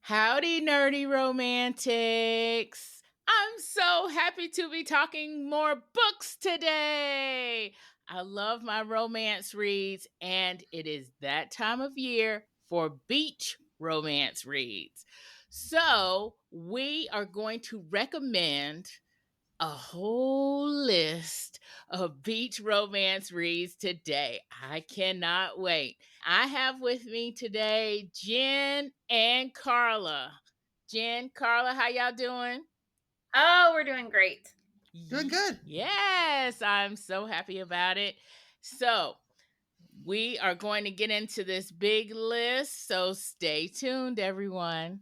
Howdy, nerdy romantics. I'm so happy to be talking more books today. I love my romance reads, and it is that time of year for beach romance reads. So, we are going to recommend a whole list of beach romance reads today. I cannot wait. I have with me today Jen and Carla. Jen, Carla, how y'all doing? Oh, we're doing great. Doing good. Yes, I'm so happy about it. So, we are going to get into this big list, so stay tuned, everyone.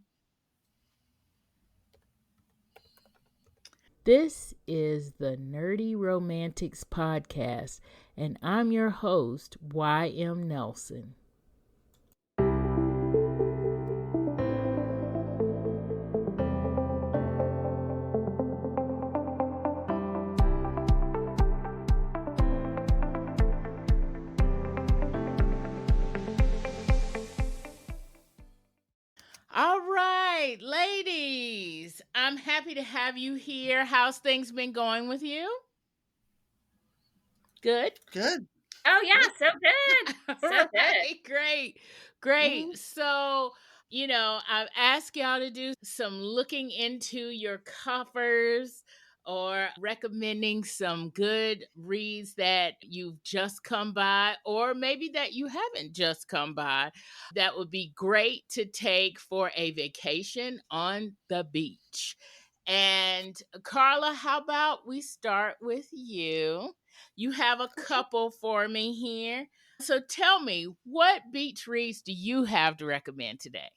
This is the Nerdy Romantics Podcast, and I'm your host, Y.M. Nelson. All right, ladies, I'm happy to have you here. How's things been going with you? Good? Good. Oh yeah, so good. So Right, good. great. So, I've asked y'all to do some looking into your coffers or recommending some good reads that you've just come by, or maybe that you haven't just come by. That would be great to take for a vacation on the beach. And Carla, how about we start with you? You have a couple for me here. So tell me, what beach reads do you have to recommend today?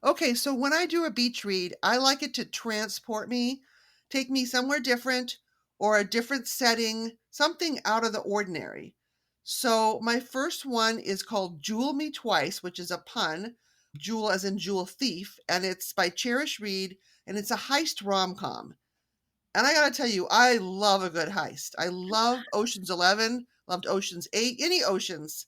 Okay, so when I do a beach read, I like it to transport me, take me somewhere different or a different setting, something out of the ordinary. So my first one is called Jewel Me Twice, which is a pun, jewel as in jewel thief, and it's by Charish Reid, and it's a heist rom-com. And I gotta tell you, I love a good heist. I love Ocean's 11, loved Ocean's 8, any Oceans,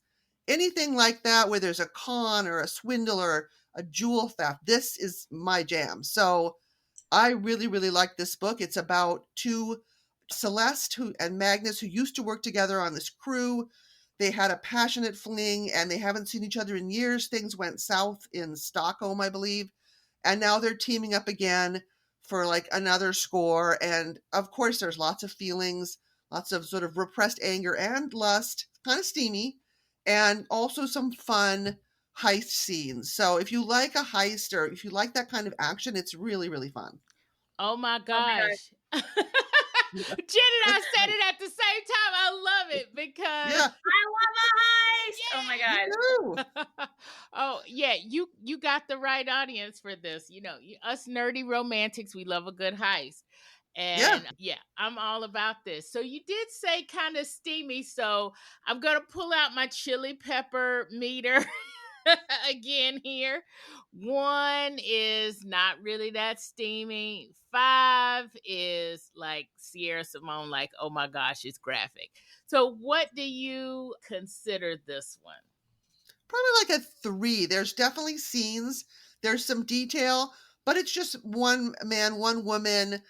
anything like that where there's a con or a swindle or a jewel theft. This is my jam. So I really, really like this book. It's about two, Celeste and Magnus, who used to work together on this crew. They had a passionate fling and they haven't seen each other in years. Things went south in Stockholm, I believe. And now they're teaming up again for like another score. And of course, there's lots of feelings, lots of sort of repressed anger and lust, kind of steamy, and also some fun heist scenes. So if you like a heist or if you like that kind of action, it's really, really fun. Oh my Oh my God. gosh. Jen and I said it at the same time. I love it because Yeah, I love a heist. Oh my God. true. oh yeah, you got the right audience for this. Us nerdy romantics, we love a good heist. Yeah. And yeah, I'm all about this. So you did say kind of steamy, so I'm going to pull out my chili pepper meter again here. 1 is not really that steamy. 5 is like Sierra Simone, like, oh my gosh, it's graphic. So what do you consider this one? Probably like a 3. There's definitely scenes, there's some detail, but it's just one man, one woman,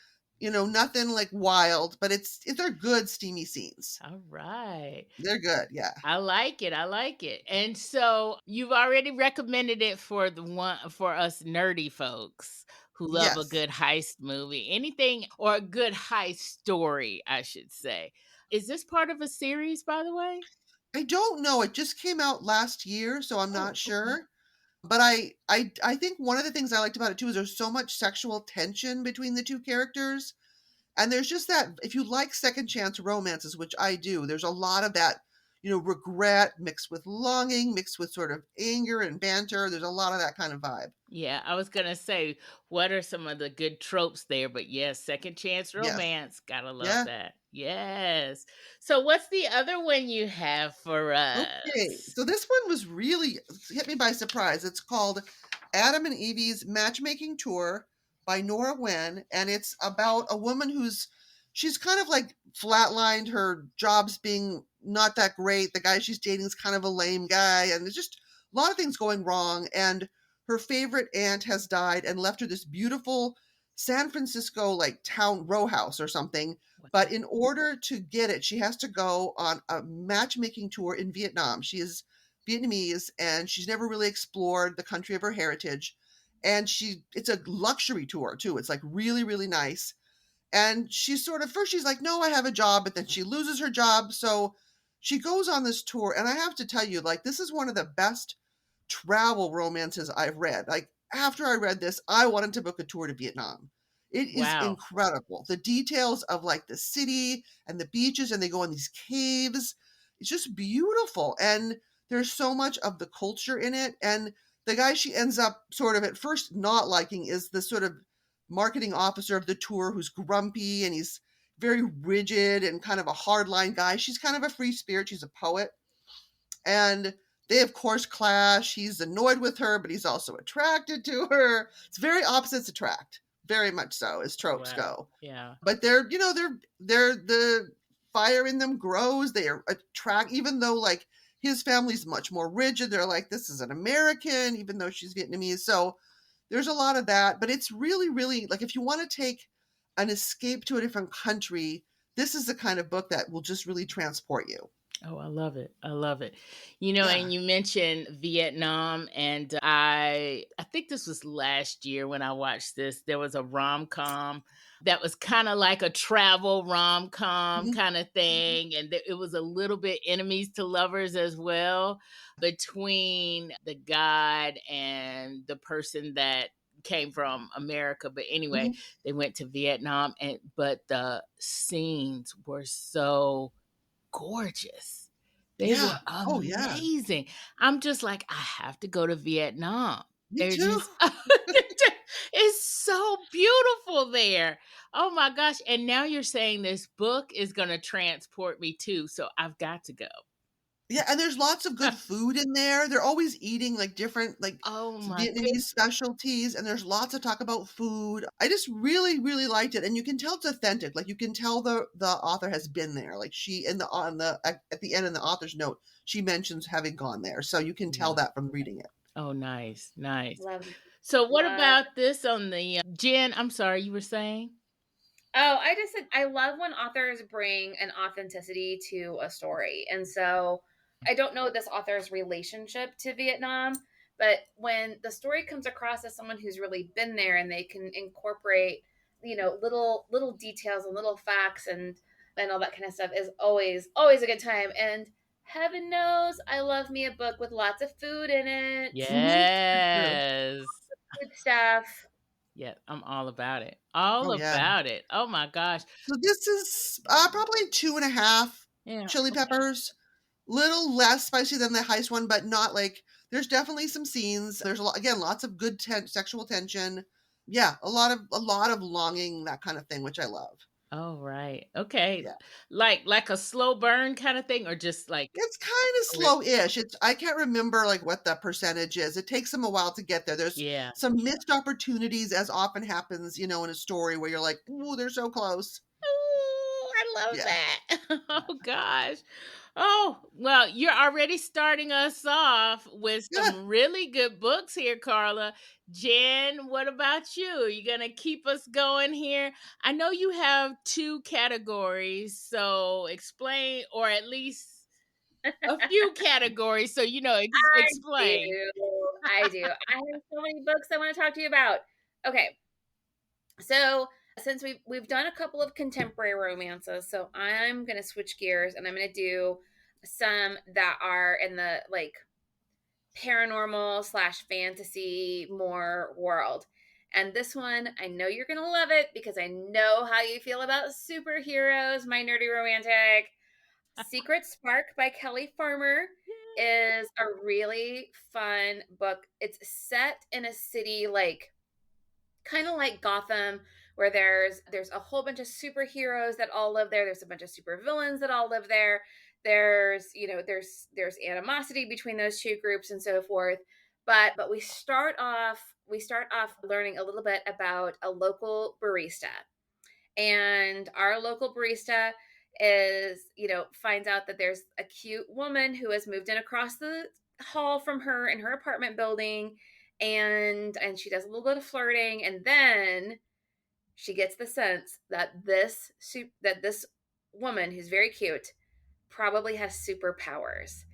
nothing like wild, but they're good steamy scenes. All right. They're good, yeah. I like it. I like it. And so you've already recommended it for for us nerdy folks who love a Yes. good heist movie. Anything or a good heist story, I should say. Is this part of a series, by the way? I don't know, it just came out last year, so I'm Oh, not okay. sure. But I think one of the things I liked about it too is there's so much sexual tension between the two characters. And there's just that, if you like second chance romances, which I do, there's a lot of that, regret mixed with longing, mixed with sort of anger and banter. There's a lot of that kind of vibe. Yeah, I was gonna say, what are some of the good tropes there? But yes, second chance Yes. romance. Gotta love Yeah. that. Yes. So what's the other one you have for Okay. us? So this one was really hit me by surprise. It's called Adam and Evie's Matchmaking Tour by Nora Wen. And it's about a woman she's kind of like flatlined. Her job's being not that great. The guy she's dating is kind of a lame guy. And there's just a lot of things going wrong. And her favorite aunt has died and left her this beautiful San Francisco like town row house or something. But in order to get it, she has to go on a matchmaking tour in Vietnam. She is Vietnamese and she's never really explored the country of her heritage. And it's a luxury tour too. It's like really, really nice. And she's sort of, first she's like, no, I have a job, but then she loses her job. So she goes on this tour. And I have to tell you, like, this is one of the best travel romances I've read. Like, after I read this, I wanted to book a tour to Vietnam. It is incredible. The details of like the city and the beaches, and they go in these caves. It's just beautiful. And there's so much of the culture in it. And the guy she ends up sort of at first not liking is the sort of marketing officer of the tour who's grumpy and he's very rigid and kind of a hardline guy. She's kind of a free spirit. She's a poet. And they, of course, clash. He's annoyed with her, but he's also attracted to her. It's very opposites attract. Very much so, as tropes go. Yeah. But they're the fire in them grows. They are attract, even though like his family's much more rigid. They're like, this is an American, even though she's Vietnamese. So there's a lot of that. But it's really, really like if you want to take an escape to a different country, this is the kind of book that will just really transport you. Oh, I love it. I love it. You know, and you mentioned Vietnam, and I think this was last year when I watched this. There was a rom-com that was kind of like a travel rom-com kind of thing, and it was a little bit enemies to lovers as well between the guide and the person that came from America. But anyway, they went to Vietnam, but the scenes were so gorgeous. They were amazing. I'm just like, I have to go to Vietnam. Me too. It's so beautiful there. Oh my gosh. And now you're saying this book is going to transport me too. So I've got to go. Yeah, and there's lots of good food in there. They're always eating like different like Vietnamese specialties, and there's lots of talk about food. I just really, really liked it, and you can tell it's authentic. Like you can tell the author has been there. Like she at the end in the author's note, she mentions having gone there, so you can tell that from reading it. Oh, nice. Love it. So what about this on the Jen? I'm sorry, you were saying? Oh, I just said I love when authors bring an authenticity to a story, and so. I don't know this author's relationship to Vietnam, but when the story comes across as someone who's really been there and they can incorporate, little details and little facts and all that kind of stuff is always a good time. And heaven knows I love me a book with lots of food in it. Yes. Good stuff. Yeah, I'm all about it. About it. Oh my gosh. So this is probably 2.5 chili peppers. Little less spicy than the heist one, but not like, there's definitely some scenes. There's lots of good sexual tension. Yeah, a lot of longing, that kind of thing, which I love. Oh, right. Okay. Yeah. Like a slow burn kind of thing, or just like it's kind of slow-ish. I can't remember like what the percentage is. It takes them a while to get there. There's some missed opportunities, as often happens, in a story where you're like, ooh, they're so close. Oh, I love that. Oh gosh. Oh, well, you're already starting us off with some really good books here, Carla. Jen, what about you? Are you going to keep us going here? I know you have 2 categories, so explain, or at least a few categories, so explain. I do. I have so many books I want to talk to you about. Okay. So since we've done a couple of contemporary romances, so I'm going to switch gears and I'm going to do some that are in the like paranormal / fantasy more world. And this one, I know you're going to love it because I know how you feel about superheroes, my nerdy romantic. Secret Spark by Kelly Farmer is a really fun book. It's set in a city kind of like Gotham, where there's a whole bunch of superheroes that all live there. There's a bunch of supervillains that all live there. There's animosity between those 2 groups and so forth. But we start off learning a little bit about a local barista. And our local barista finds out that there's a cute woman who has moved in across the hall from her in her apartment building. and she does a little bit of flirting, and then she gets the sense that this woman who's very cute probably has superpowers.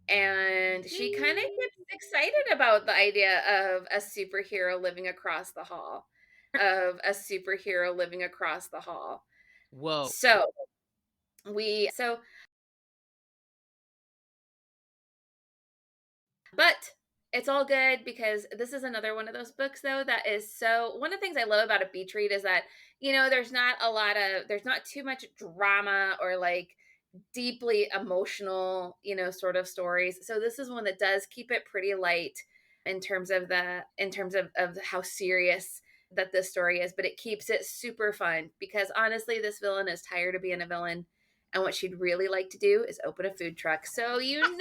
And she kind of gets excited about the idea of a superhero living across the hall. Whoa. So but it's all good because this is another one of those books though that is so, one of the things I love about a beach read is that, there's not too much drama or like deeply emotional, sort of stories. So this is one that does keep it pretty light in terms of how serious that this story is, but it keeps it super fun because honestly, this villain is tired of being a villain. And what she'd really like to do is open a food truck. So there's going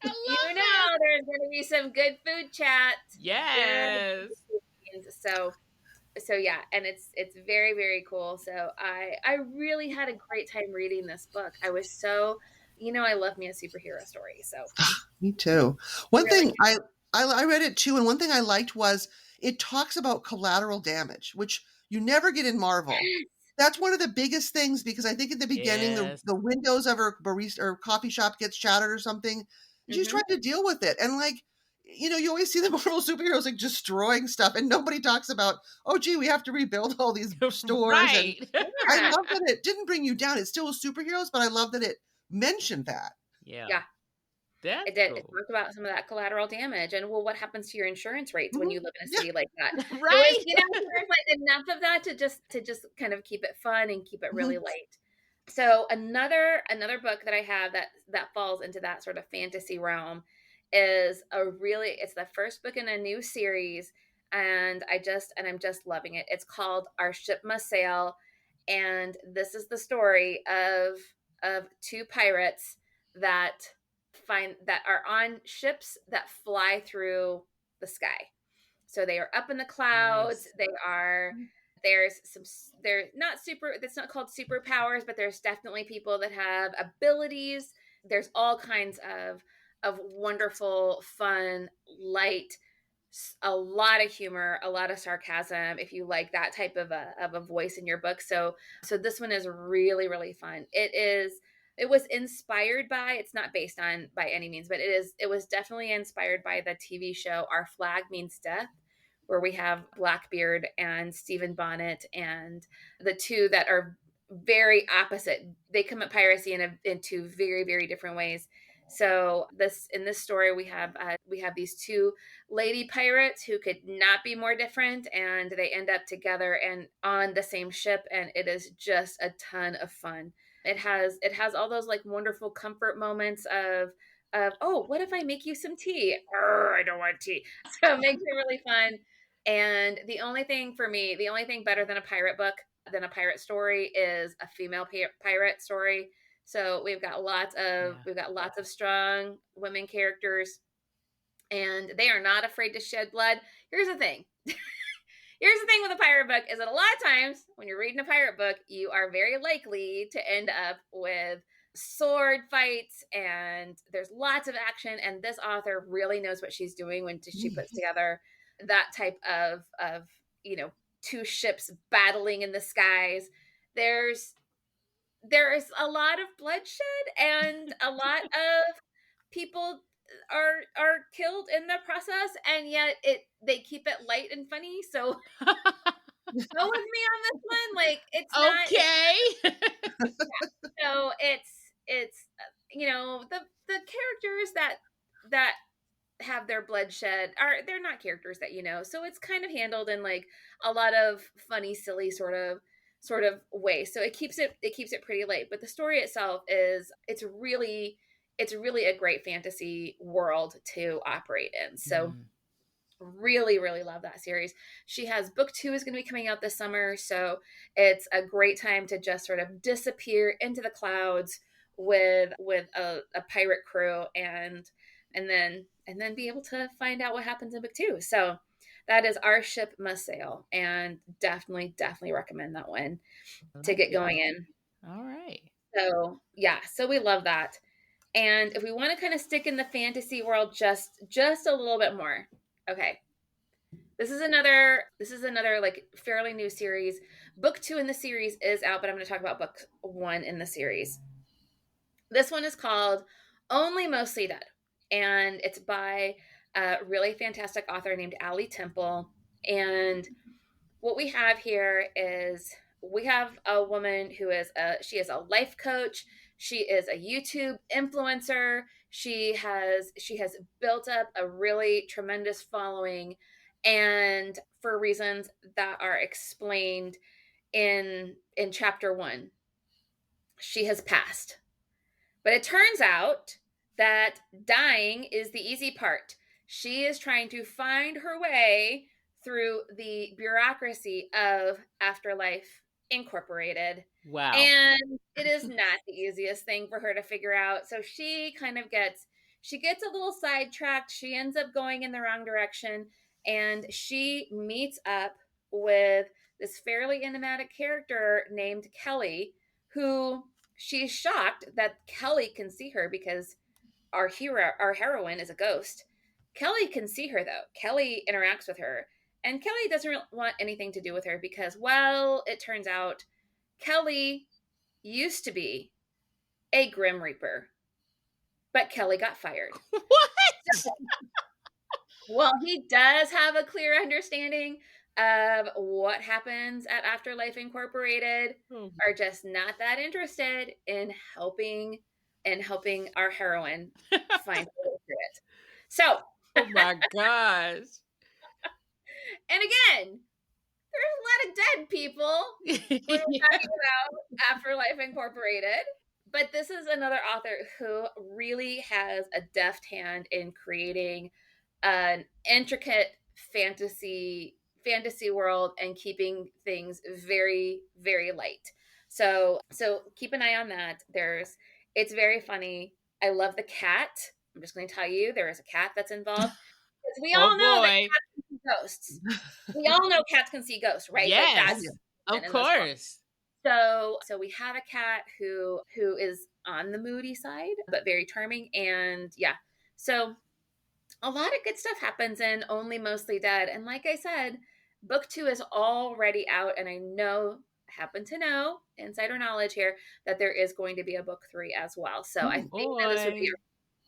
to be some good food chat. Yes. So yeah, and it's very, very cool. So I really had a great time reading this book. I was so, I love me a superhero story. So me too. One thing I read it too, and one thing I liked was it talks about collateral damage, which you never get in Marvel. That's one of the biggest things because I think at the beginning the windows of her barista or coffee shop gets shattered or something. And she's trying to deal with it. And like, you always see the Marvel superheroes like destroying stuff and nobody talks about, oh gee, we have to rebuild all these stores. Right. And I love that it didn't bring you down. It still was superheroes, but I love that it mentioned that. Yeah. That's it did. cool. It talked about some of that collateral damage and what happens to your insurance rates when you live in a city like that. Right. It was, there's like enough of that to just kind of keep it fun and keep it really light. So another book that I have that falls into that sort of fantasy realm is it's the first book in a new series, and I'm just loving it. It's called Our Ship Must Sail, and this is the story of two pirates that are on ships that fly through the sky. So they are up in the clouds. Nice. They're not super, it's not called superpowers, but there's definitely people that have abilities. There's all kinds of wonderful, fun, light, a lot of humor, a lot of sarcasm, if you like that type of a voice in your book. So this one is really, really fun. It was inspired by, it's not based on by any means, but it was definitely inspired by the TV show Our Flag Means Death, where we have Blackbeard and Stephen Bonnet, and the two that are very opposite. They come at piracy in two very, very different ways. So in this story, we have these two lady pirates who could not be more different, and they end up together and on the same ship, and it is just a ton of fun. It has all those like wonderful comfort moments of oh, what if I make you some tea? I don't want tea. So it makes it really fun. And the only thing better than a pirate book, than a pirate story, is a female pirate story. So we've got lots of strong women characters, and they are not afraid to shed blood. Here's the thing. Here's the thing with a pirate book is that a lot of times when you're reading a pirate book, you are very likely to end up with sword fights, and there's lots of action. And this author really knows what she's doing when she puts together that type of two ships battling in the skies. There is a lot of bloodshed, and a lot of people are killed in the process, and yet they keep it light and funny. So go with me on this one. Like, it's okay. So it's the characters that have their bloodshed they're not characters that so it's kind of handled in like a lot of funny, silly sort of way. So it keeps it pretty light, but the story itself it's really a great fantasy world to operate in. So really, really love that series. She has book 2 is going to be coming out this summer, so it's a great time to just sort of disappear into the clouds with a pirate crew, and then be able to find out what happens in book 2. So that is Our Ship Must Sail, and definitely recommend that one to get going in. All right. So yeah, so we love that. And if we want to kind of stick in the fantasy world just a little bit more. Okay. This is another like fairly new series. Book 2 in the series is out, but I'm going to talk about book 1 in the series. This one is called Only Mostly Dead, and it's by a really fantastic author named AlliTemple. And what we have here is we have a woman who is she is a life coach. She is a YouTube influencer. She has built up a really tremendous following, and for reasons that are explained in chapter 1, she has passed. But it turns out that dying is the easy part. She is trying to find her way through the bureaucracy of Afterlife Incorporated. Wow. And it is not the easiest thing for her to figure out. So she kind of gets a little sidetracked. She ends up going in the wrong direction, and she meets up with this fairly enigmatic character named Kelly, who she's shocked that Kelly can see her because our heroine is a ghost. Kelly can see her though. Kelly interacts with her, and Kelly doesn't want anything to do with her because, well, it turns out Kelly used to be a Grim Reaper, but Kelly got fired. What? Well, he does have a clear understanding of what happens at Afterlife Incorporated, are just not that interested in helping our heroine find her way through it. So, oh my gosh. And again, there's a lot of dead people when we're talking about Afterlife Incorporated. But this is another author who really has a deft hand in creating an intricate fantasy world and keeping things very, very light. So keep an eye on that. It's very funny. I love the cat. I'm just going to tell you, there is a cat that's involved. Because we all know that cats can see ghosts. We all know cats can see ghosts, right? Yes, of course. So we have a cat who is on the moody side, but very charming. And yeah, so a lot of good stuff happens in Only Mostly Dead. And like I said, book 2 is already out. And I happen to know, insider knowledge here, that there is going to be a book 3 as well. So I think that this would be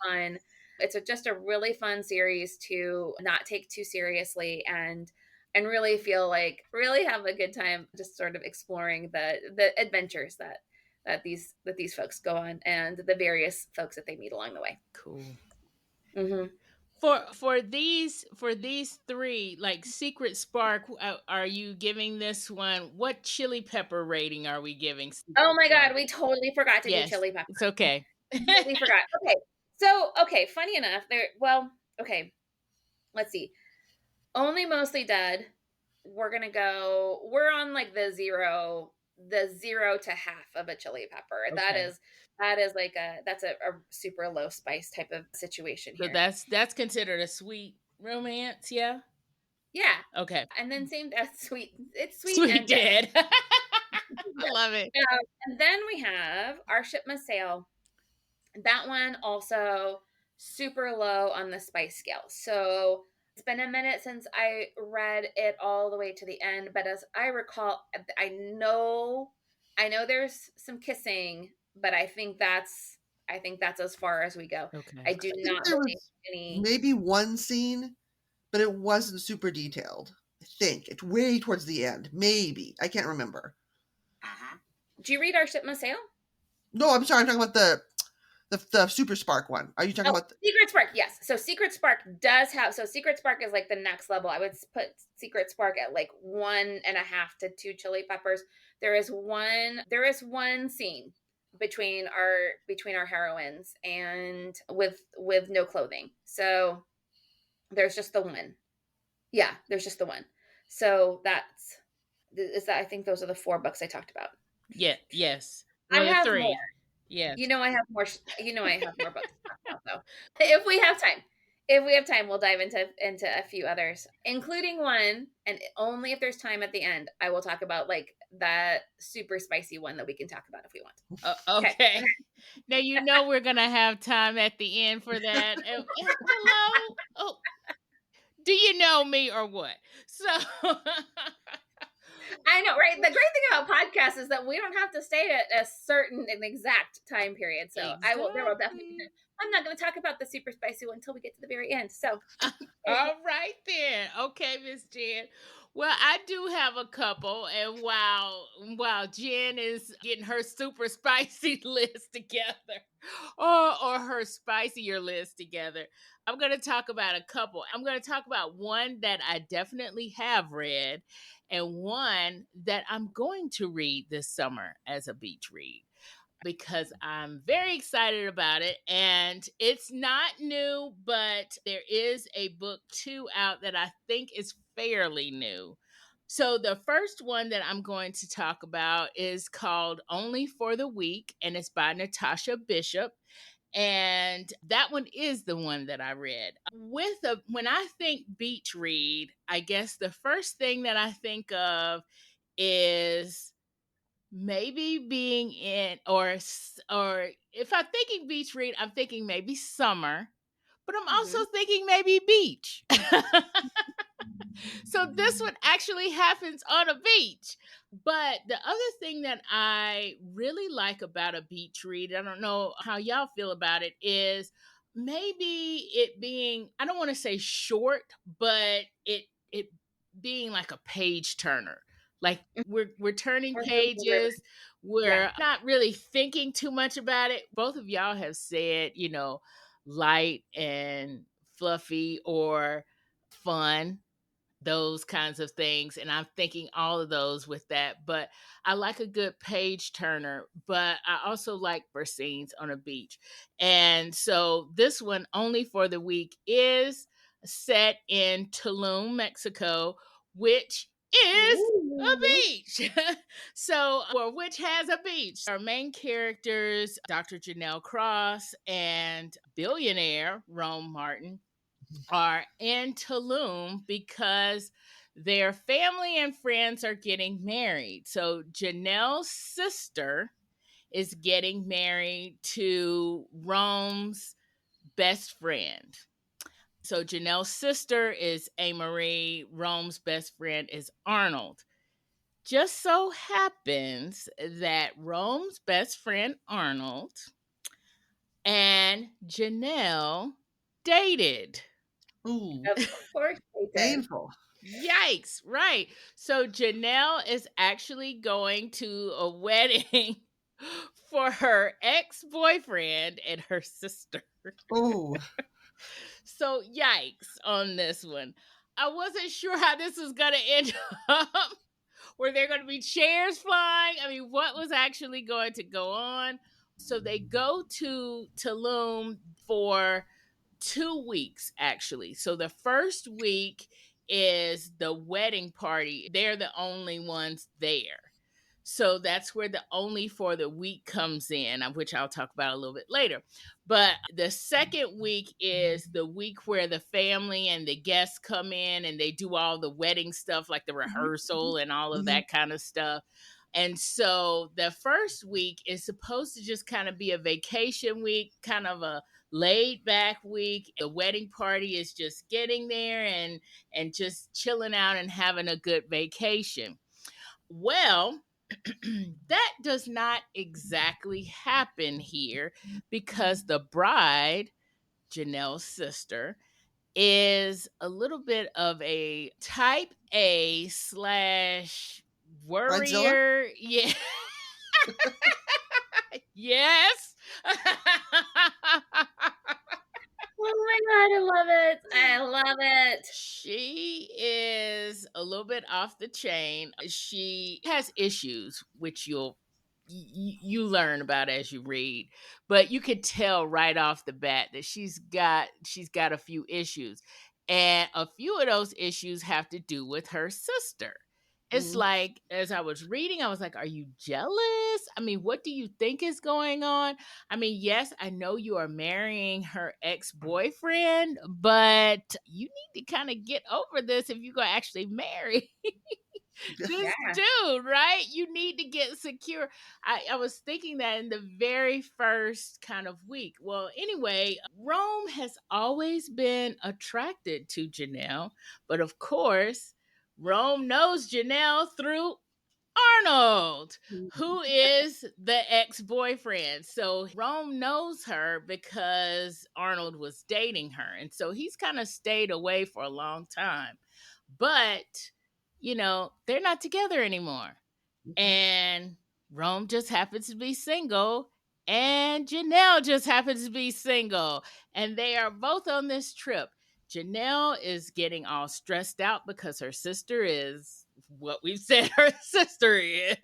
fun. It's just a really fun series to not take too seriously and really feel like really have a good time just sort of exploring the adventures that these folks go on and the various folks that they meet along the way. Cool. Mm-hmm. For these 3, like Secret Spark, are you giving this one? What chili pepper rating are we giving? Oh my God, we totally forgot to do chili pepper. It's okay. We forgot. Okay. So, funny enough, let's see. Only Mostly Dead, we're on like the 0 to half of a chili pepper. Okay. That is like that's a super low spice type of situation here. So that's considered a sweet romance, yeah? Yeah. Okay. And then it's sweet and dead. I love it. And then we have Our Ship Must Sail. That one also super low on the spice scale. So it's been a minute since I read it all the way to the end, but as I recall, I know there's some kissing, but I think that's as far as we go. Okay. I do not believe any. Maybe one scene, but it wasn't super detailed. I think it's way towards the end. Maybe I can't remember. Do you read Our Ship Must Sail? No, I'm sorry. I'm talking about the Super Spark one. Are you talking about Secret Spark? Yes. So Secret Spark does have. So Secret Spark is like the next level. I would put Secret Spark at like 1.5 to 2 chili peppers. There is one scene between our heroines and with no clothing. So there's just the one. Yeah, there's just the one. So I think those are the 4 books I talked about. Yeah. Yes. I have 3. more. Yeah. I have more. I have more books to talk about, though. If we have time, we'll dive into a few others, including one, and only if there's time at the end, I will talk about like that super spicy one that we can talk about if we want. Okay. Now, you know we're going to have time at the end for that. Hello? Oh, do you know me or what? So, I know, right? The great thing about podcasts is that we don't have to stay at a certain and exact time period. So there will definitely be. exactly. I'm not going to talk about the super spicy one until we get to the very end. So, All right then. Okay, Miss Jen. Well, I do have a couple, and while Jen is getting her super spicy list together, or her spicier list together, I'm going to talk about a couple. I'm going to talk about one that I definitely have read, and one that I'm going to read this summer as a beach read, because I'm very excited about it. And it's not new, but there is a book 2 out that I think is fairly new. So the first one that I'm going to talk about is called Only for the Week, and it's by Natasha Bishop. And that one is the one that I read. When I think beach read, I guess the first thing that I think of is maybe being in, or if I'm thinking beach read, I'm thinking maybe summer, but I'm also thinking maybe beach. So this one actually happens on a beach. But the other thing that I really like about a beach read, I don't know how y'all feel about it, is maybe it being, I don't want to say short, but it being like a page turner. Like we're turning pages. We're not really thinking too much about it. Both of y'all have said, light and fluffy or fun, those kinds of things. And I'm thinking all of those with that. But I like a good page turner, but I also like for scenes on a beach. And so this one, Only for the Week, is set in Tulum, Mexico, which is a beach. Which has a beach. Our main characters, Dr. Janelle Cross and billionaire Rome Martin, are in Tulum because their family and friends are getting married. So Janelle's sister is getting married to Rome's best friend. So Janelle's sister is A-Marie. Rome's best friend is Arnold. Just so happens that Rome's best friend Arnold and Janelle dated. Ooh, of course they did. painful. Yikes, right. So Janelle is actually going to a wedding for her ex-boyfriend and her sister. Ooh, So yikes on this one. I wasn't sure how this was going to end up. Were there going to be chairs flying? I mean, what was actually going to go on? So they go to Tulum for 2 weeks, actually. So the first week is the wedding party. They're the only ones there. So that's where the Only for the Week comes in, which I'll talk about a little bit later. But the second week is the week where the family and the guests come in and they do all the wedding stuff, like the rehearsal and all of that kind of stuff. And so the first week is supposed to just kind of be a vacation week, kind of a laid back week. The wedding party is just getting there and just chilling out and having a good vacation. Well, that does not exactly happen here, because the bride, Janelle's sister, is a little bit of a type A / worrier. Yeah. Yes. Oh my God, I love it. I love it. She is a little bit off the chain. She has issues, which you learn about as you read, but you could tell right off the bat that she's got a few issues, and a few of those issues have to do with her sister. It's like, as I was reading, I was like, are you jealous? I mean, what do you think is going on? I mean, yes, I know you are marrying her ex-boyfriend, but you need to kind of get over this if you're going to actually marry This Yeah. dude, right? You need to get secure. I was thinking that in the very first kind of week. Well, anyway, Rome has always been attracted to Janelle, but of course, Rome knows Janelle through Arnold, who is the ex-boyfriend. So Rome knows her because Arnold was dating her. And so he's kind of stayed away for a long time. But, they're not together anymore. And Rome just happens to be single. And Janelle just happens to be single. And they are both on this trip. Janelle is getting all stressed out because her sister is what we've said her sister is.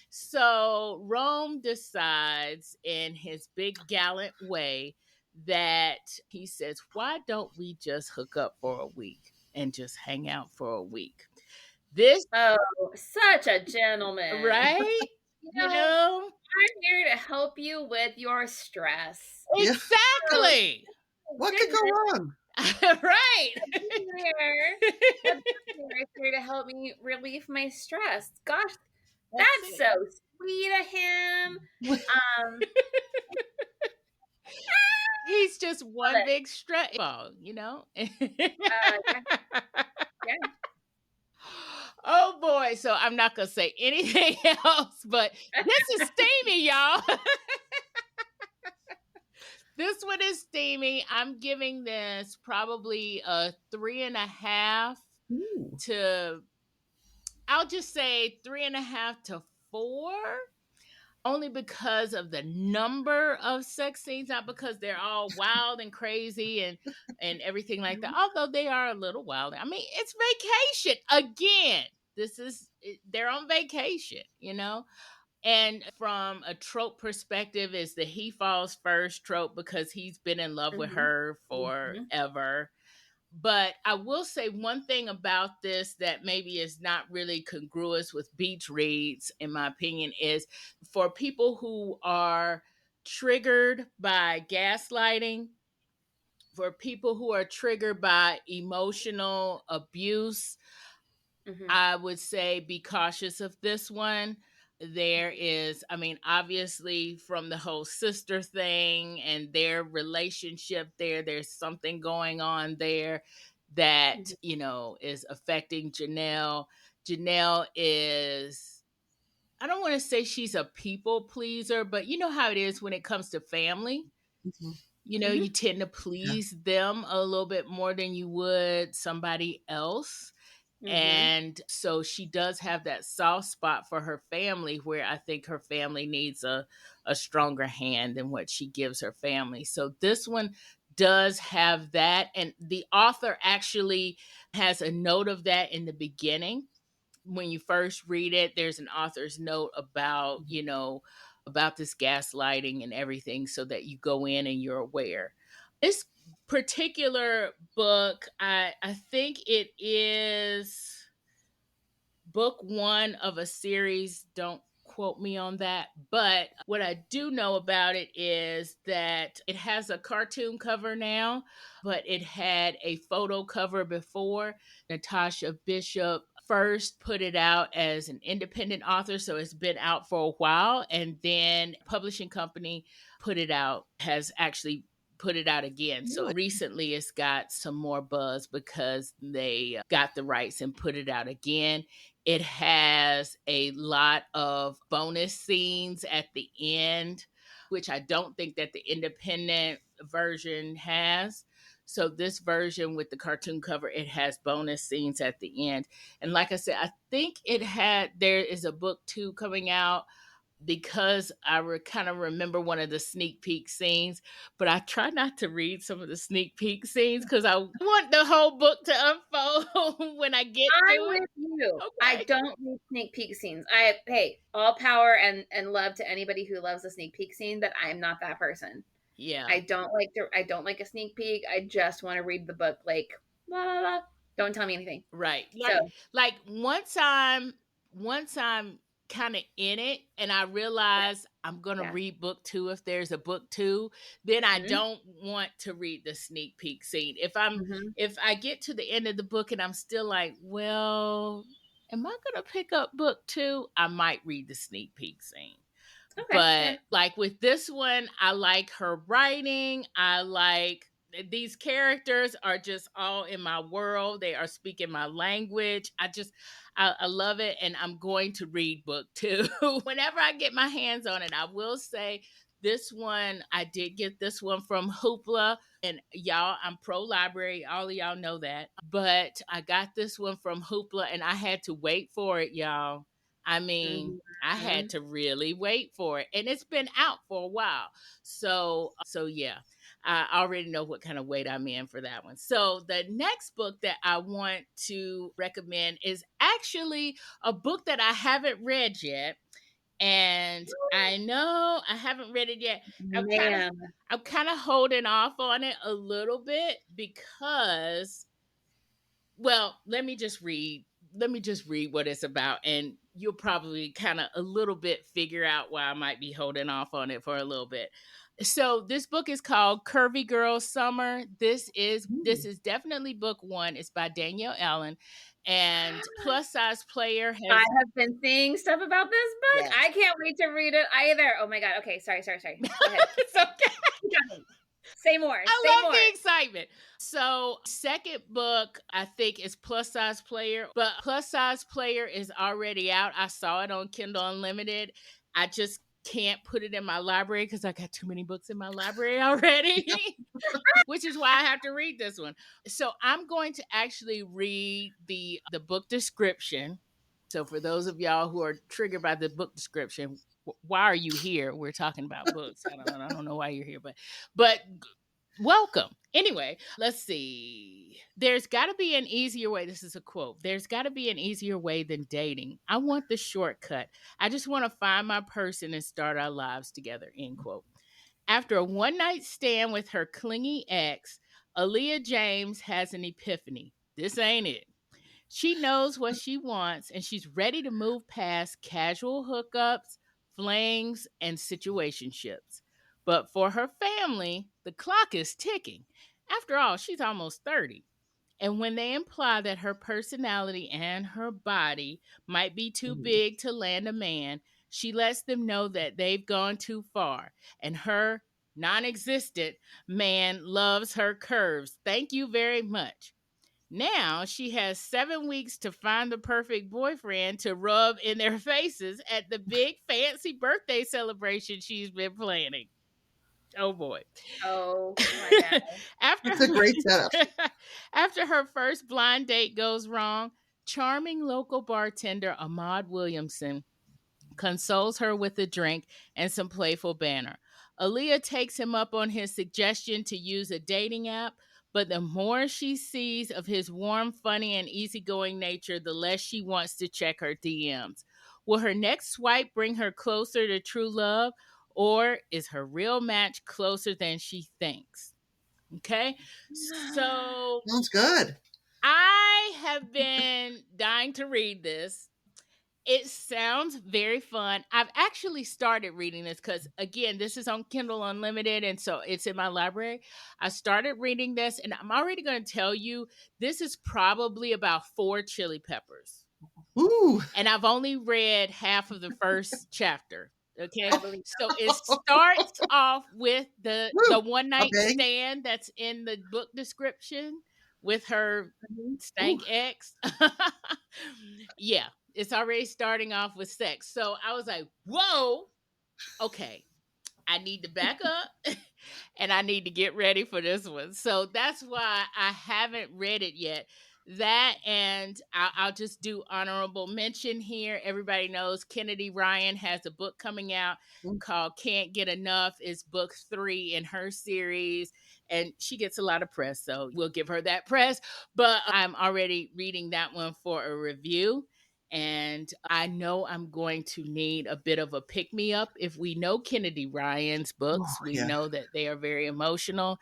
So Rome decides in his big gallant way that he says, why don't we just hook up for a week and just hang out for a week? This, Oh, such a gentleman. right? I'm here to help you with your stress. Exactly. What could go wrong? Right. Here to help me relieve my stress. Gosh, that's so sweet of him. He's just one big stress ball, Yeah. Oh boy. So I'm not gonna say anything else, but this is steamy, y'all. This one is steamy. I'm giving this probably a 3.5 to, I'll just say 3.5 to 4. Only because of the number of sex scenes, not because they're all wild and crazy and everything like that. Although they are a little wild. I mean, it's vacation. Again, they're on vacation, And from a trope perspective, is the he falls first trope because he's been in love with her forever. But I will say one thing about this that maybe is not really congruous with beach reads, in my opinion, is for people who are triggered by gaslighting, for people who are triggered by emotional abuse, I would say be cautious of this one. There is, obviously from the whole sister thing and their relationship there's something going on there that, is affecting Janelle. Janelle is, I don't want to say she's a people pleaser, but you know how it is when it comes to family. You tend to please them a little bit more than you would somebody else. And so she does have that soft spot for her family where I think her family needs a stronger hand than what she gives her family. So this one does have that. And the author actually has a note of that in the beginning. When you first read it, there's an author's note about, about this gaslighting and everything so that you go in and you're aware. This particular book, I think it is book 1 of a series. Don't quote me on that. But what I do know about it is that it has a cartoon cover now, but it had a photo cover before. Natasha Bishop first put it out as an independent author, so it's been out for a while, and then publishing company has actually put it out again. So recently it's got some more buzz because they got the rights and put it out again. It has a lot of bonus scenes at the end, which I don't think that the independent version has. So this version with the cartoon cover, it has bonus scenes at the end. And like I said, I think there is a book 2 coming out because I kind of remember one of the sneak peek scenes, but I try not to read some of the sneak peek scenes because I want the whole book to unfold when I get to it. I'm with you. Okay. I don't read sneak peek scenes. Hey, all power and love to anybody who loves a sneak peek scene, but I'm not that person. Yeah. I don't like a sneak peek. I just want to read the book like la la la. Don't tell me anything. Right. So like once I'm kind of in it and I realize I'm going to read book 2 if there's a book 2, then I don't want to read the sneak peek scene. If I get to the end of the book and I'm still like, well, am I going to pick up book 2? I might read the sneak peek scene. Okay. But like with this one, I like her writing. I like these characters are just all in my world. They are speaking my language. I love it. And I'm going to read book 2 whenever I get my hands on it. I will say this one, I did get this one from Hoopla. And y'all, I'm pro library. All of y'all know that. But I got this one from Hoopla and I had to wait for it, y'all. I mean, I had to really wait for it. And it's been out for a while. So yeah, I already know what kind of weight I'm in for that one. So the next book that I want to recommend is actually a book that I haven't read yet. And I know I haven't read it yet. I'm kind of holding off on it a little bit because, well, let me just read what it's about, and you'll probably kind of a little bit figure out why I might be holding off on it for a little bit. So this book is called Curvy Girl Summer. This is definitely book 1. It's by Danielle Allen, and Plus Size Player has. I have been seeing stuff about this book. Yes. I can't wait to read it either. Oh my God. Okay. Sorry. Go ahead. It's okay. Say more. I love the excitement. So, second book, I think, is Plus Size Player, but Plus Size Player is already out. I saw it on Kindle Unlimited. I just can't put it in my library because I got too many books in my library already, which is why I have to read this one. So, I'm going to actually read the book description. So, for those of y'all who are triggered by the book description, why are you here? We're talking about books. I don't know why you're here, but welcome. Anyway, let's see. There's got to be an easier way. This is a quote. There's got to be an easier way than dating. I want the shortcut. I just want to find my person and start our lives together. End quote. After a one-night stand with her clingy ex, Aaliyah James has an epiphany. This ain't it. She knows what she wants and she's ready to move past casual hookups, flings, and situationships. But for her family, the clock is ticking. After all, she's almost 30. And when they imply that her personality and her body might be too big to land a man, she lets them know that they've gone too far. And her non existent man loves her curves. Thank you very much. Now she has 7 weeks to find the perfect boyfriend to rub in their faces at the big fancy birthday celebration she's been planning. Oh boy. Oh my God. That's a great setup. After her first blind date goes wrong, charming local bartender Ahmad Williamson consoles her with a drink and some playful banter. Aaliyah takes him up on his suggestion to use a dating app, but the more she sees of his warm, funny, and easygoing nature, the less she wants to check her DMs. Will her next swipe bring her closer to true love, or is her real match closer than she thinks? Okay, so Sounds good. I have been dying to read this. It sounds very fun. I've actually started reading this because, again, this is on Kindle Unlimited, and so it's in my library. I started reading this, and I'm already going to tell you, this is probably about 4 chili peppers. Ooh. And I've only read half of the first chapter. Okay, so it starts off with the one-night stand that's in the book description with her stank ex. Yeah. It's already starting off with sex. So I was like, whoa, okay, I need to back up and I need to get ready for this one. So that's why I haven't read it yet. That, and I'll just do honorable mention here. Everybody knows Kennedy Ryan has a book coming out called Can't Get Enough. It's book 3 in her series, and she gets a lot of press, so we'll give her that press. But I'm already reading that one for a review. And I know I'm going to need a bit of a pick-me-up. If we know Kennedy Ryan's books, we know that they are very emotional.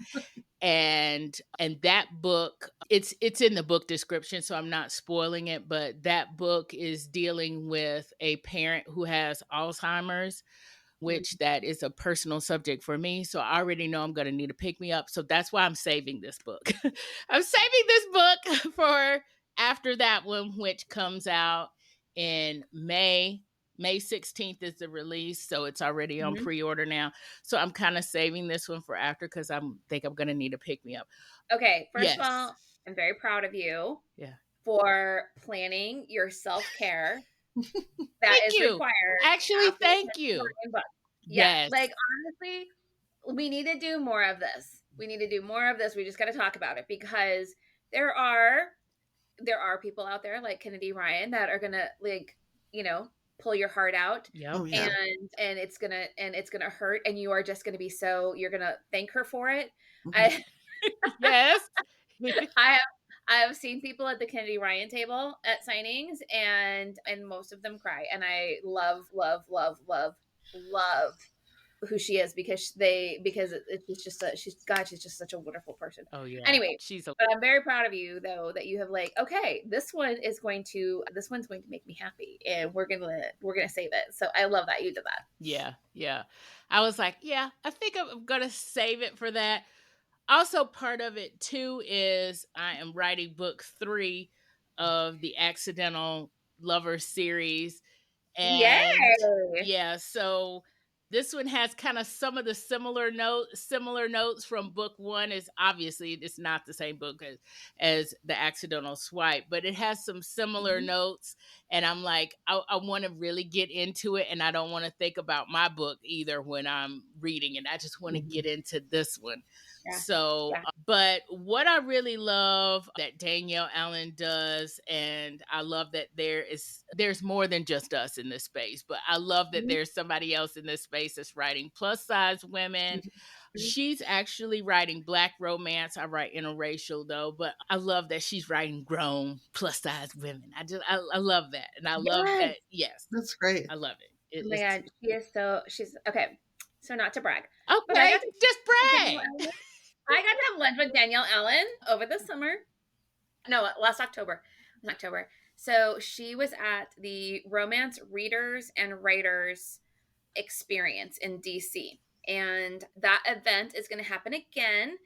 And that book, it's in the book description, so I'm not spoiling it, but that book is dealing with a parent who has Alzheimer's, which that is a personal subject for me. So I already know I'm going to need a pick-me-up. So that's why I'm saving this book. I'm saving this book for after that one, which comes out in May 16th is the release, so it's already on pre-order now. So I'm kind of saving this one for after because think I'm gonna need a pick-me-up. Okay, first of all, I'm very proud of you. Yeah. For planning your self-care that Thank is you. required. Actually, thank you. Yeah, like honestly, we need to do more of this. We just got to talk about it because there are people out there like Kennedy Ryan that are gonna like, you know, pull your heart out. Yep. Oh, yeah. And it's gonna hurt, and you are just gonna be you're gonna thank her for it. Yes. I have seen people at the Kennedy Ryan table at signings, and most of them cry. And I love who she is because it's just she's just such a wonderful person. Oh yeah. Anyway, but I'm very proud of you though that you have like, okay, this one's going to make me happy, and we're gonna save it. So I love that you did that. Yeah. I was like, yeah, I think I'm gonna save it for that. Also, part of it too is I am writing book 3 of the Accidental Lover series. And yeah, so this one has kind of some of the similar notes from book 1. Is obviously it's not the same book as the Accidental Swipe, but it has some similar notes. And I'm like, I want to really get into it, and I don't want to think about my book either when I'm reading it. I just want to get into this one. Yeah. So, but what I really love that Danielle Allen does, and I love that there's more than just us in this space, but I love that there's somebody else in this space that's writing plus size women. She's actually writing Black romance. I write interracial though, but I love that she's writing grown plus size women. I love that. And I love that. Yes. That's great. I love it. Oh my God. She's okay. So not to brag. Okay. But just brag. I got to have lunch with Danielle Allen over the summer. No, last October. So she was at the Romance Readers and Writers Experience in DC. And that event is going to happen again.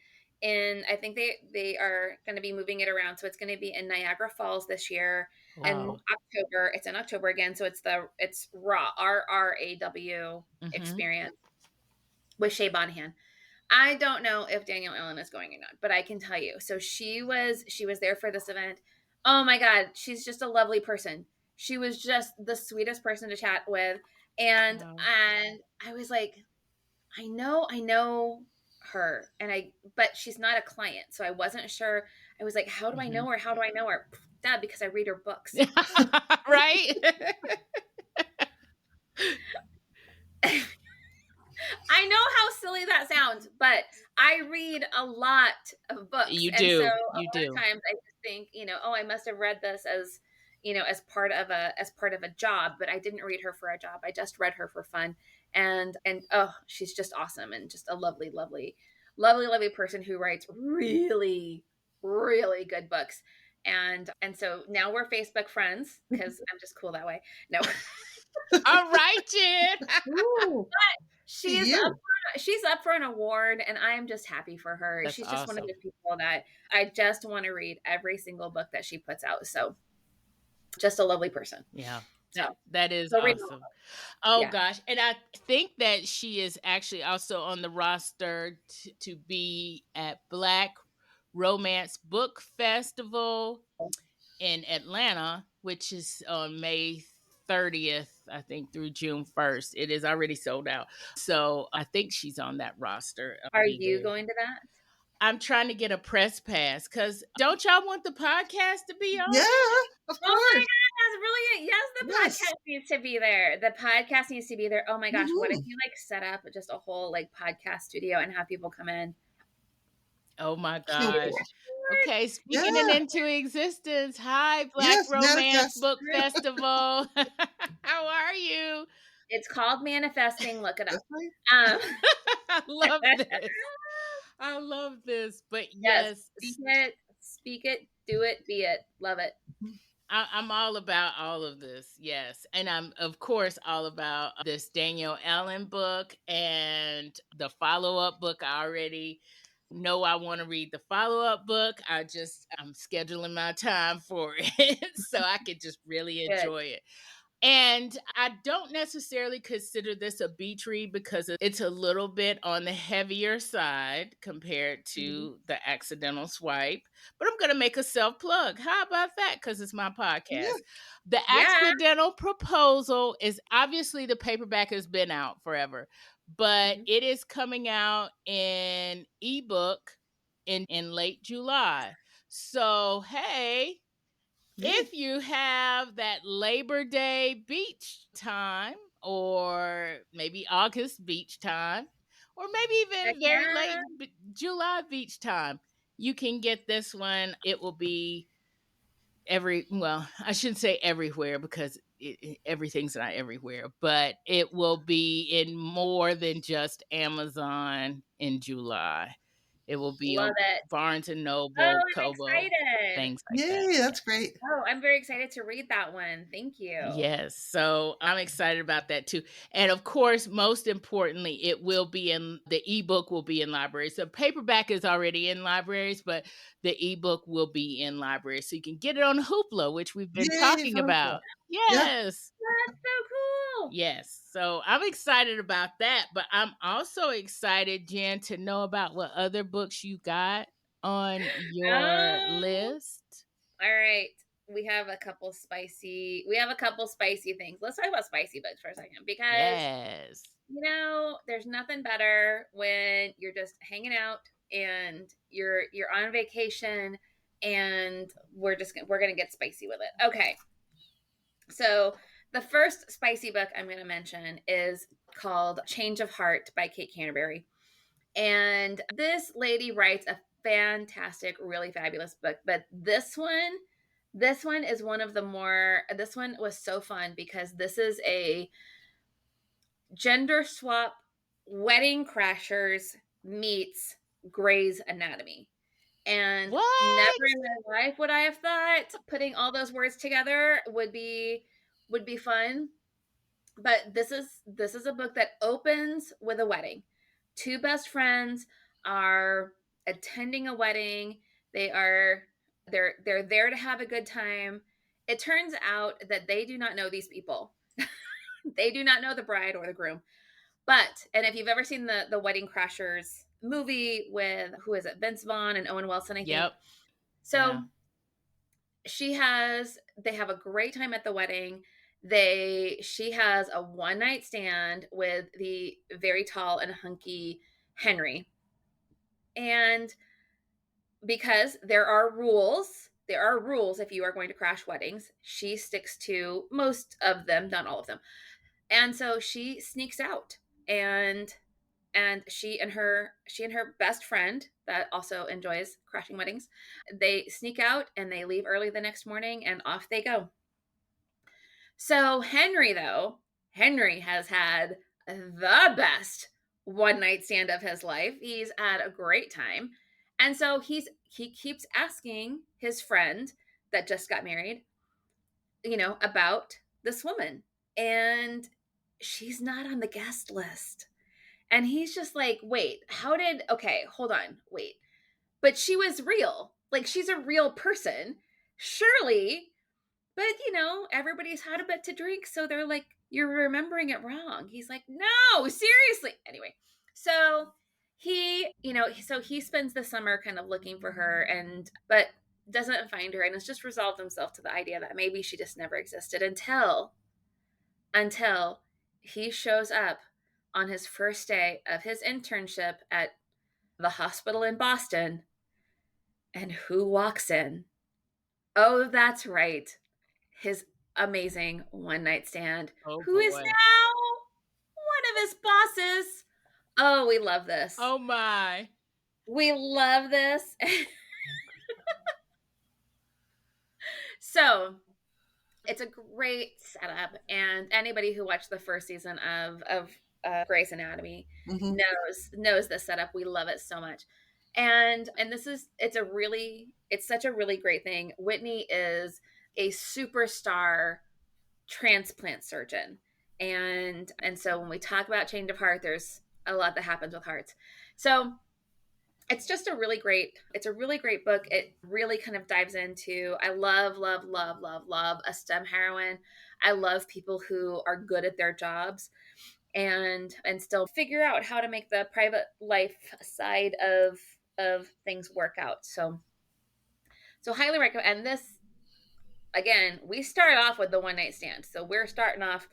And I think they are going to be moving it around. So it's going to be in Niagara Falls this year. Wow. And October, it's in October again. So it's RRAW, RRAW experience with Shea Bonham. I don't know if Danielle Allen is going or not, but I can tell you. So she was there for this event. Oh my God, she's just a lovely person. She was just the sweetest person to chat with. And I was like, I know her, but she's not a client. So I wasn't sure. I was like, how do I know her? How do I know her? Dad, because I read her books. Right? I know how silly that sounds, but I read a lot of books. You do. And so a lot of times I just think, I must have read this as, as part of a job, but I didn't read her for a job. I just read her for fun. And oh, she's just awesome and just a lovely, lovely, lovely, lovely person who writes really, really good books. And so now we're Facebook friends because I'm just cool that way. No. All right, Jen. She's up for an award, and I am just happy for her. That's She's just awesome. one of those people that I just want to read every single book that she puts out. So just a lovely person. Yeah. That is awesome. Oh yeah. Gosh. And I think that she is actually also on the roster to be at Black Romance Book Festival in Atlanta, which is on May 30th, I think, through June 1st. It is already sold out. So I think she's on that roster. Are you going to that? I'm trying to get a press pass because don't y'all want the podcast to be on? Yeah, of course. Oh my God, that's brilliant. Yes, the podcast needs to be there. The podcast needs to be there. Oh my gosh, what if you set up just a whole podcast studio and have people come in? Oh my gosh. Okay, speaking it into existence. Hi, Black Romance Book Festival. How are you? It's called Manifesting. Look it up. I love this. I love this. But yes. Speak it, do it, be it. Love it. I'm all about all of this. Yes. And I'm, of course, all about this Danielle Allen book and the follow-up book I already know I want to read the follow-up book. I'm scheduling my time for it so I could just really Good. enjoy it. And I don't necessarily consider this a beach read because it's a little bit on the heavier side compared to The Accidental Swipe. But I'm going to make a self plug. How about that? Because it's my podcast. Yeah. The Yeah. Accidental Proposal is obviously the paperback has been out forever, but it is coming out in ebook in late July. So, hey, if you have that Labor Day beach time, or maybe August beach time, or maybe Heck even very late yeah. July beach time, you can get this one. It will be I shouldn't say everywhere because everything's not everywhere, but it will be in more than just Amazon in July. It will be Love on it. Barnes and Oh, Noble, I'm Kobo, excited. things like that. Yay, that's great. Oh, I'm very excited to read that one. Thank you. Yes. So I'm excited about that too. And of course, most importantly, it will be the ebook will be in libraries. The paperback is already in libraries, but the ebook will be in libraries. So you can get it on Hoopla, which we've been Yay talking for Hoopla. about. Yeah. Yes. That's so cool. Yes. So I'm excited about that. But I'm also excited, Jen, to know about what other books you got on your Oh, list. all right. We have a couple spicy things. Let's talk about spicy books for a second because Yes. there's nothing better when you're just hanging out and you're on vacation and we're going to get spicy with it. Okay. So, the first spicy book I'm going to mention is called Change of Heart by Kate Canterbury. And this lady writes a fantastic, really fabulous book. But this one is one of the more, this one was so fun because this is a gender swap wedding crashers meets Grey's Anatomy. And What? never in my life would I have thought putting all those words together would be fun. But this is a book that opens with a wedding. Two best friends are attending a wedding. They're there to have a good time. It turns out that they do not know these people. They do not know the bride or the groom. And if you've ever seen the Wedding Crashers movie with, who is it, Vince Vaughn and Owen Wilson, I think. Yep. So they have a great time at the wedding. She has a one night stand with the very tall and hunky Henry. And because there are rules if you are going to crash weddings, she sticks to most of them, not all of them. And so she sneaks out, and she and her best friend that also enjoys crashing weddings, they sneak out and they leave early the next morning and off they go. So Henry has had the best one night stand of his life. He's had a great time. And so he keeps asking his friend that just got married, about this woman. And she's not on the guest list. And he's just like, wait, okay, hold on, wait. But she was real. Like, she's a real person. Surely. But, everybody's had a bit to drink. So they're like, you're remembering it wrong. He's like, no, seriously. Anyway, so he spends the summer kind of looking for her, but doesn't find her, and has just resolved himself to the idea that maybe she just never existed until he shows up on his first day of his internship at the hospital in Boston. And who walks in? Oh, that's right. His amazing one night stand, who is now one of his bosses. Oh, we love this. Oh my. We love this. So it's a great setup, and anybody who watched the first season of Grey's Anatomy knows this setup. We love it so much, and it's such a really great thing. Whitney is a superstar transplant surgeon, and so when we talk about Change of Heart, there's a lot that happens with hearts. So it's just a really great book. It really kind of dives into, I love a STEM heroine. I love people who are good at their jobs and still figure out how to make the private life side of things work out. So highly recommend. And this, again, we start off with the one night stand. So we're starting off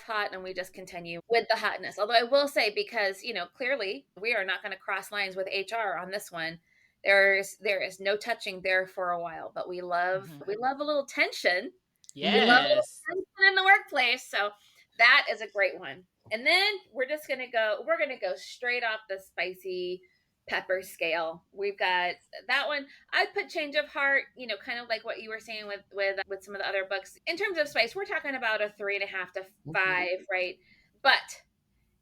hot, and we just continue with the hotness. Although I will say, because, clearly we are not going to cross lines with HR on this one. There is no touching there for a while, but we love a little tension. Yes. We love a little tension in the workplace. So that is a great one. And then we're going to go straight off the spicy pepper scale. We've got that one. I'd put Change of Heart, kind of like what you were saying with some of the other books. In terms of spice, we're talking about a 3.5 to 5, right? But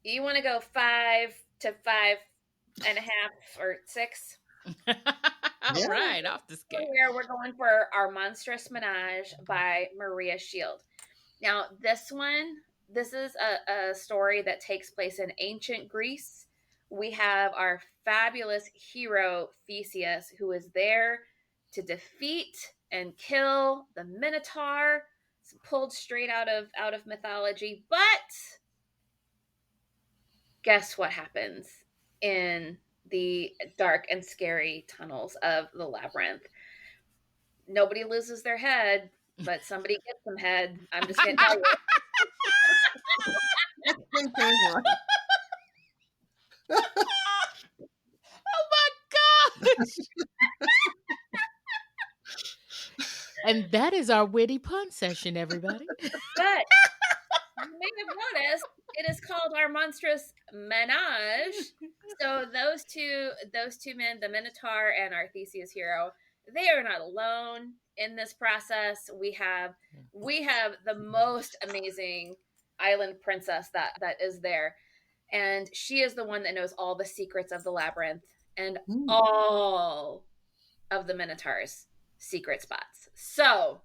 you want to go 5 to 5.5 or 6. All right, off the scale. Where we're going for Our Monstrous Menage by Maria Shield. Now, this is a story that takes place in ancient Greece. We have our fabulous hero, Theseus, who is there to defeat and kill the Minotaur. It's pulled straight out of mythology. But guess what happens in the dark and scary tunnels of the labyrinth? Nobody loses their head, but somebody gets some head. I'm just going to tell you. Oh my gosh. And that is our witty pun session, everybody. But you may have noticed it is called Our Monstrous Menage. So those two men, the Minotaur and our Theseus hero, they are not alone in this process. We have the most amazing island princess that is there. And she is the one that knows all the secrets of the labyrinth and all of the Minotaur's secret spots. So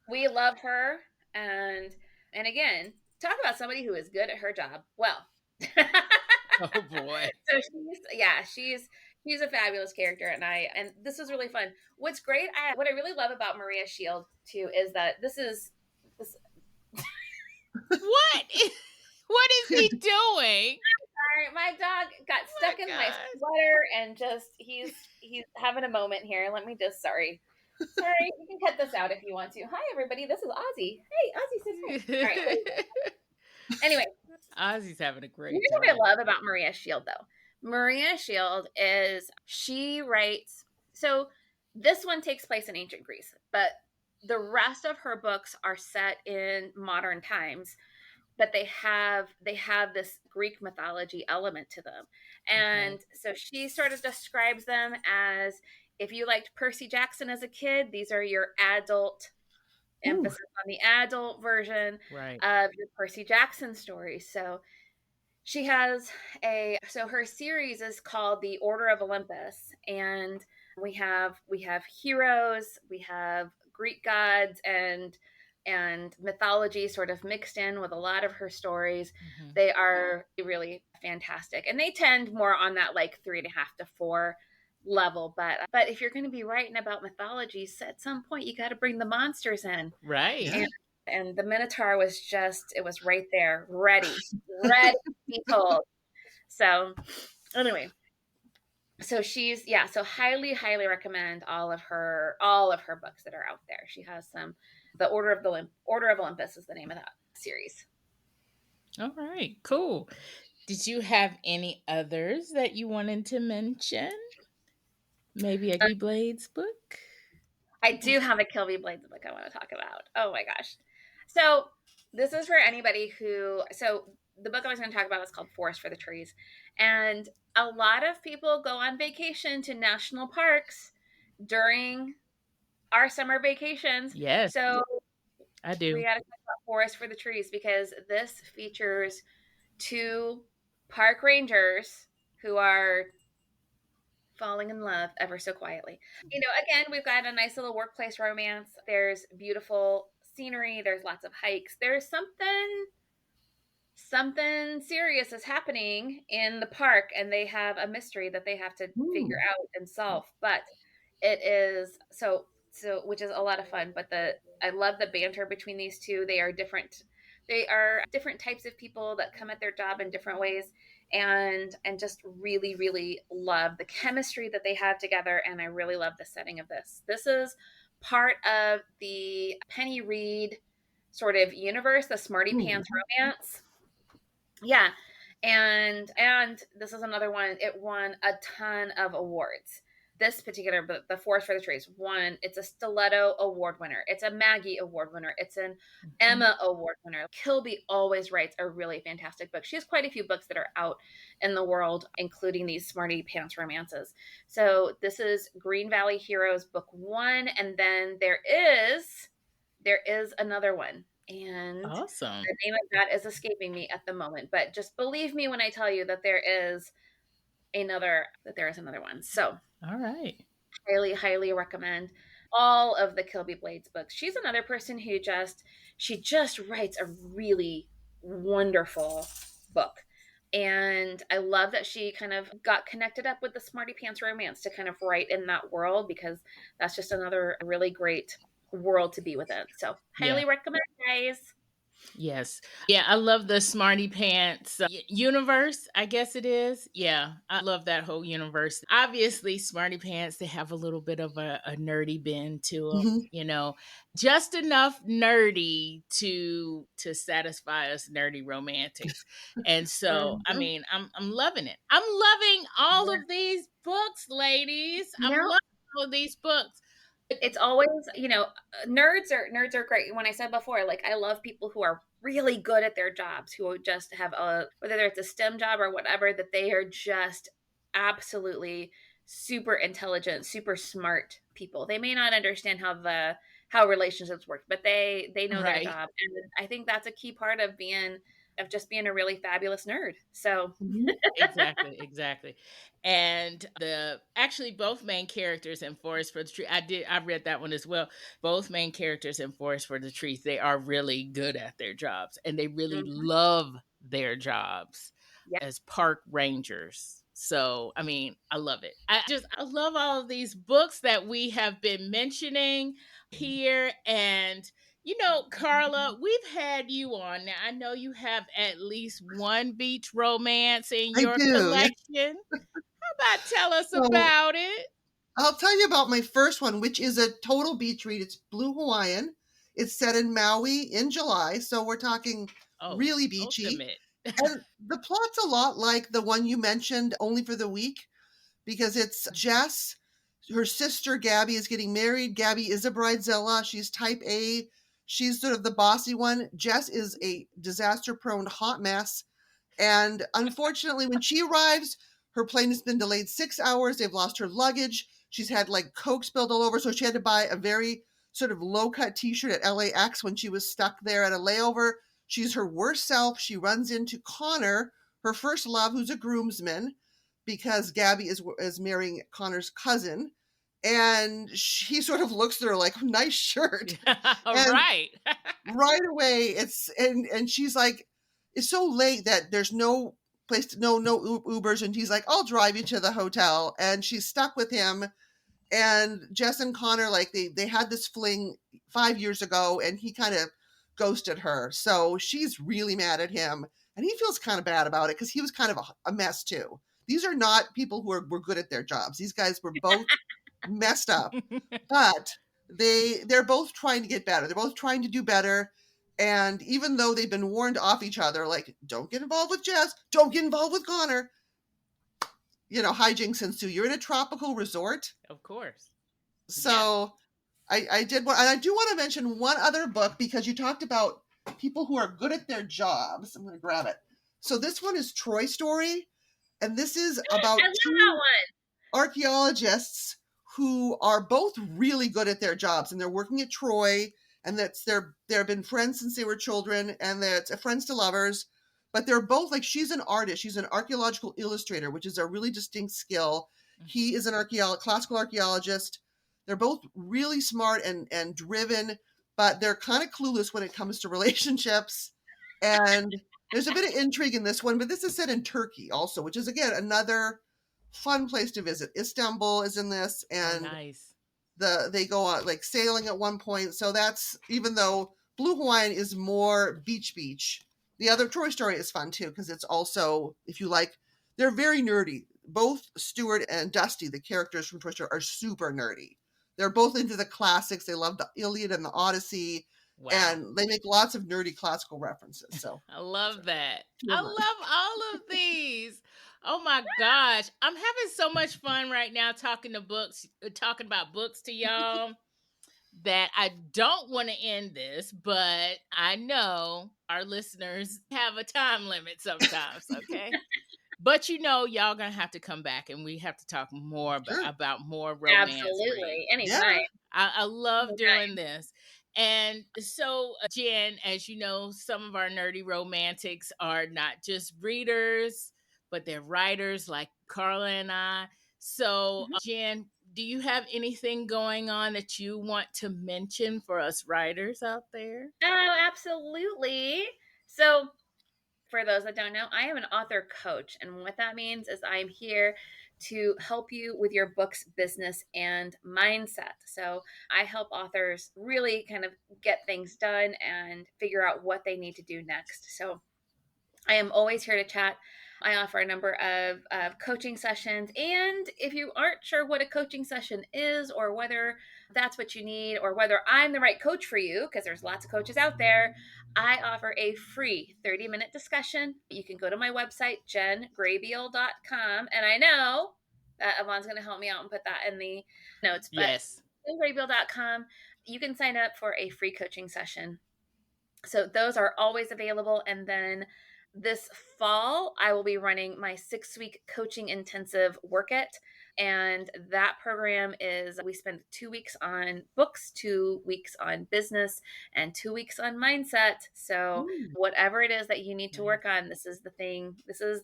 we love her. And again, talk about somebody who is good at her job. Well, oh boy. So she's a fabulous character, and this was really fun. What's great, what I really love about Maria Shield too, is that this. What is he doing? Sorry, my dog got stuck in my sweater, and just he's having a moment here. Let me just sorry, you can cut this out if you want to. Hi everybody, this is Ozzy. Hey, Ozzy, sit here. All right. Anyway, Ozzy's having a great time. What I love about Maria Shield, though, Maria Shield she writes. So this one takes place in ancient Greece, but the rest of her books are set in modern times. But they have this Greek mythology element to them. And so she sort of describes them as, if you liked Percy Jackson as a kid, these are your adult, emphasis on the adult version of your Percy Jackson stories. So she has her series is called The Order of Olympus. And we have heroes, we have Greek gods and mythology sort of mixed in with a lot of her stories. They are really fantastic, and they tend more on that like 3.5 to 4 level. But if you're going to be writing about mythologies, at some point you got to bring the monsters in, right? And the Minotaur was right there, ready to be told. So anyway, so so highly recommend all of her books that are out there. She has some. The Order of Olympus is the name of that series. All right, cool. Did you have any others that you wanted to mention? Maybe a Kilby Blades book? I do have a Kilby Blades book I want to talk about. Oh my gosh. So this is for anybody so the book I was going to talk about is called Forrest for the Trees. And a lot of people go on vacation to national parks during our summer vacations. Yes. So I do. We got to talk about Forrest for the Trees, because this features 2 park rangers who are falling in love ever so quietly. Again, we've got a nice little workplace romance. There's beautiful scenery. There's lots of hikes. There's something something serious is happening in the park and they have a mystery that they have to figure out and solve. But it is so which is a lot of fun. But I love the banter between these two. They are different types of people that come at their job in different ways, and just really, really love the chemistry that they have together. And I really love the setting of this. This is part of the Penny Reid sort of universe, the Smarty Pants romance. Yeah. And this is another one. It won a ton of awards. This particular book, The Forrest for the Trees, won. It's a Stiletto Award winner. It's a Maggie Award winner. It's an Emma Award winner. Kilby always writes a really fantastic book. She has quite a few books that are out in the world, including these Smarty Pants romances. So this is Green Valley Heroes book 1, and then there is another one. And awesome. the name of that is escaping me at the moment, but just believe me when I tell you that there is another one. So all right, highly recommend all of the Kilby Blades books. She's another person who just writes a really wonderful book. And I love that she kind of got connected up with the Smarty Pants romance to kind of write in that world, because that's just another really great world to be within. So highly recommend, guys. Yes. Yeah, I love the Smarty Pants universe, I guess it is. Yeah, I love that whole universe. Obviously, Smarty Pants, they have a little bit of a nerdy bend to them, just enough nerdy to satisfy us nerdy romantics. And so, I mean, I'm loving it. I'm loving all of these books, ladies. I'm loving all of these books. It's always, nerds are great. When I said before, like, I love people who are really good at their jobs, who just have whether it's a STEM job or whatever, that they are just absolutely super intelligent, super smart people. They may not understand how relationships work, but they know their job. And I think that's a key part of just being a really fabulous nerd. So Exactly. And actually both main characters in Forest for the Trees, I read that one as well. Both main characters in Forest for the Trees, they are really good at their jobs, and they really love their jobs as park rangers. So, I mean, I love it. I love all of these books that we have been mentioning here. And Carla, we've had you on. Now, I know you have at least one beach romance in your collection. How about tell us about it? I'll tell you about my first one, which is a total beach read. It's Blue Hawaiian. It's set in Maui in July, so we're talking really beachy. And the plot's a lot like the one you mentioned, Only for the Week, because it's Jess. Her sister Gabby is getting married. Gabby is a bridezilla. She's type A. She's sort of the bossy one. Jess is a disaster-prone hot mess. And unfortunately, when she arrives, her plane has been delayed 6 hours. They've lost her luggage. She's had like Coke spilled all over. So she had to buy a very sort of low-cut t-shirt at LAX when she was stuck there at a layover. She's her worst self. She runs into Connor, her first love, who's a groomsman, because Gabby is marrying Connor's cousin. And he sort of looks at her like, nice shirt. Right. Right away, and she's like, it's so late that there's no place to, no Ubers. And he's like, I'll drive you to the hotel. And she's stuck with him. And Jess and Connor, like they had this fling 5 years ago, and he kind of ghosted her. So she's really mad at him. And he feels kind of bad about it because he was kind of a mess too. These are not people who were good at their jobs. These guys were both messed up, but they're both trying to get better. They're both trying to do better. And even though they've been warned off each other, like, don't get involved with Jess, don't get involved with Connor, hijinks ensue. You're in a tropical resort. Of course. So I did want, and I do want to mention one other book, because you talked about people who are good at their jobs. I'm going to grab it. So this one is Troy Story. And this is about two archaeologists who are both really good at their jobs, and they're working at Troy, and they've been friends since they were children, and that's friends to lovers. But they're both, like, she's an artist. She's an archaeological illustrator, which is a really distinct skill. He is an classical archaeologist. They're both really smart and driven, but they're kind of clueless when it comes to relationships. And There's a bit of intrigue in this one, but this is set in Turkey also, which is, again, another fun place to visit. Istanbul is in this, and nice. they go out like sailing at one point. So that's, even though Blue Hawaiian is more beach, the other Toy Story is fun too, because it's also, if you like, they're very nerdy. Both Stuart and Dusty, the characters from Toy Story, are super nerdy. They're both into the classics. They love the Iliad and the Odyssey. Wow. And they make lots of nerdy classical references. So I love that. I love all of these. Oh my gosh. I'm having so much fun right now talking about books to y'all that I don't want to end this, but I know our listeners have a time limit sometimes, okay? But y'all gonna have to come back and we have to talk more about more romance. Absolutely. Anytime. I love doing this. And so, Jen, as you know, some of our nerdy romantics are not just readers, but they're writers like Carla and I. So, Jen, do you have anything going on that you want to mention for us writers out there? Oh, absolutely. So, for those that don't know, I am an author coach. And what that means is I'm here to help you with your book's business and mindset. So I help authors really kind of get things done and figure out what they need to do next. So I am always here to chat. I offer a number of coaching sessions. And if you aren't sure what a coaching session is, or whether that's what you need, or whether I'm the right coach for you, because there's lots of coaches out there, I offer a free 30-minute discussion. You can go to my website, jengraybeal.com. And I know that Yvonne's going to help me out and put that in the notes. But yes. jengraybeal.com, you can sign up for a free coaching session. So those are always available. And then this fall, I will be running my 6-week coaching intensive Work It. And that program is, we spend 2 weeks on books, 2 weeks on business, and 2 weeks on mindset. So whatever it is that you need to work on, this is the thing. This is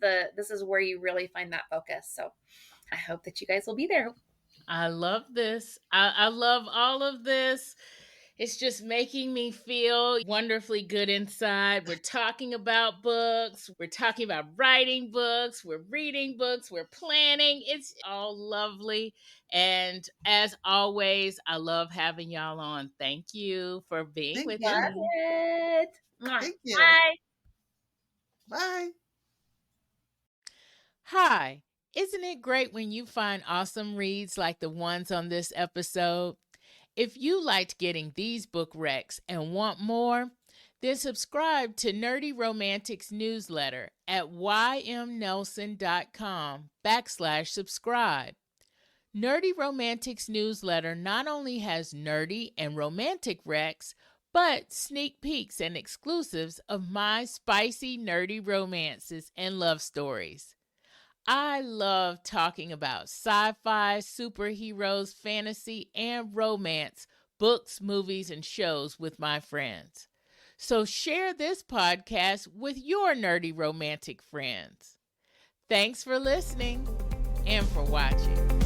where you really find that focus. So I hope that you guys will be there. I love this. I love all of this. It's just making me feel wonderfully good inside. We're talking about books. We're talking about writing books. We're reading books. We're planning. It's all lovely. And as always, I love having y'all on. Thank you for being with me. Thank you. Bye. Bye. Hi. Isn't it great when you find awesome reads like the ones on this episode? If you liked getting these book recs and want more, then subscribe to Nerdy Romantics newsletter at ymnelson.com/subscribe. Nerdy Romantics newsletter not only has nerdy and romantic recs, but sneak peeks and exclusives of my spicy nerdy romances and love stories. I love talking about sci-fi, superheroes, fantasy, and romance, books, movies, and shows with my friends. So share this podcast with your nerdy romantic friends. Thanks for listening and for watching.